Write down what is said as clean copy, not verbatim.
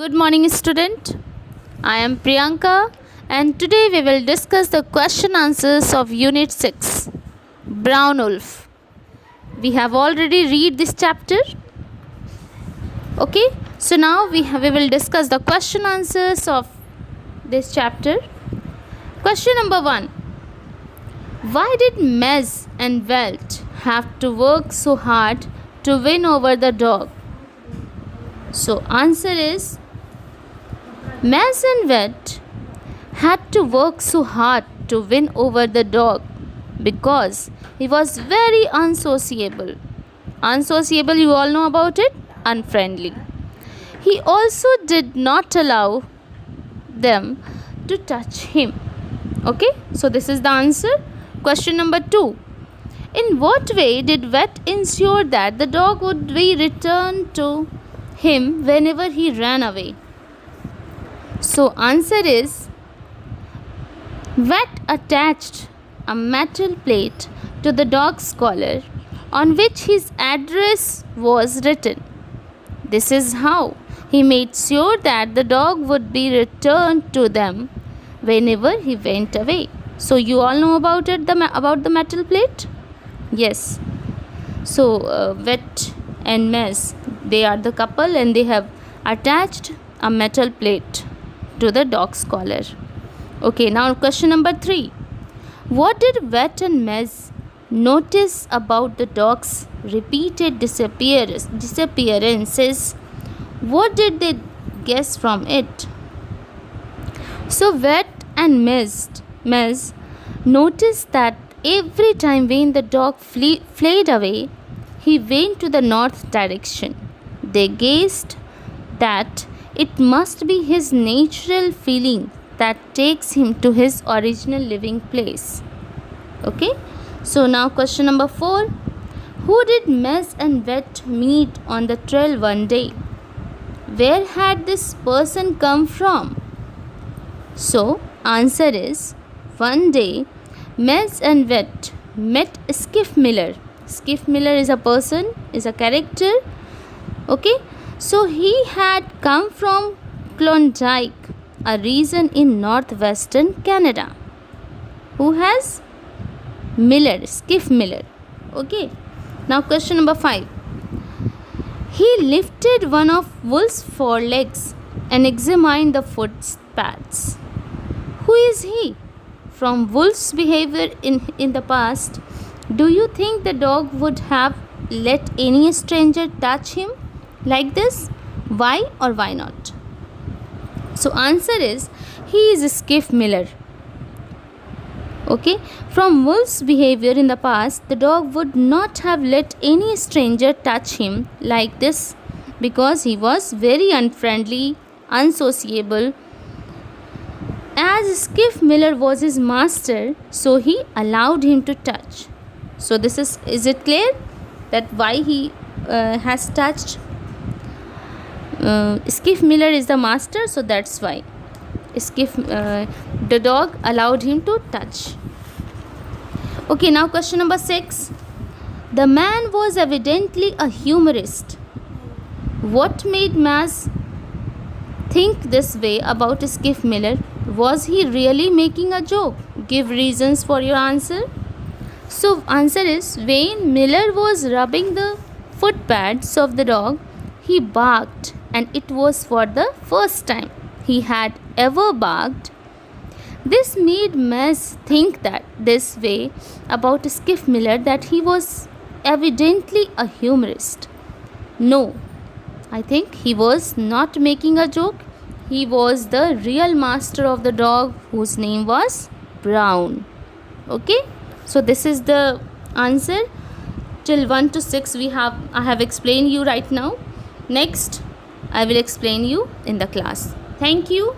Good morning, student. I am Priyanka, and today we will discuss the question answers of Unit 6 Brown Wolf. We have already read this chapter. Okay, so now we will discuss the question answers of this chapter. Question number 1. Why did Mez and Welt have to work so hard to win over the dog? So answer is Mez and Welt had to work so hard to win over the dog because he was very unsociable. Unsociable, you all know about it, unfriendly. He also did not allow them to touch him. Okay, so this is the answer. Question number 2. In what way did Wet ensure that the dog would be returned to him whenever he ran away? So answer is Wet attached a metal plate to the dog's collar on which his address was written. This is how he made sure that the dog would be returned to them whenever he went away. So you all know about it, about the metal plate? Yes. So Wet and Mez, they are the couple and they have attached a metal plate to the dog's collar. Okay, now question number 3. What did Wet and Mez notice about the dog's repeated disappearances? What did they guess from it? So Wet and Mez noticed that every time when the dog fled away, he went to the north direction. They guessed that it must be his natural feeling that takes him to his original living place. Okay, so now question number 4. Who did Mez and Wet meet on the trail one day? Where had this person come from? So answer is one day Mez and Wet met Skiff Miller. Skiff Miller is a person, is a character. Okay, so he had come from Klondike, a region in northwestern Canada. Who has? Miller, Skiff Miller. Okay, now question number 5. He lifted one of Wolf's forelegs and examined the footpads. Who is he? From Wolf's behavior in the past, do you think the dog would have let any stranger touch him like this? Why or why not? So answer is he is Skiff Miller. Okay, from Wolf's behavior in the past, the dog would not have let any stranger touch him like this because he was very unfriendly, unsociable. As Skiff Miller was his master, so he allowed him to touch. So this is it clear that why he has touched? Skiff Miller is the master, so that's why the dog allowed him to touch. Okay, now question number 6. The man was evidently a humorist. What made Maz think this way about Skiff Miller? Was he really making a joke? Give reasons for your answer. So answer is when Miller was rubbing the footpads of the dog, he barked, and it was for the first time he had ever barked. This made Mez think that this way about Skiff Miller, that he was evidently a humorist. No, I think he was not making a joke. He was the real master of the dog, whose name was Brown. Okay, so this is the answer. Till 1 to 6 I have explained you right now. Next I will explain you in the class. Thank you.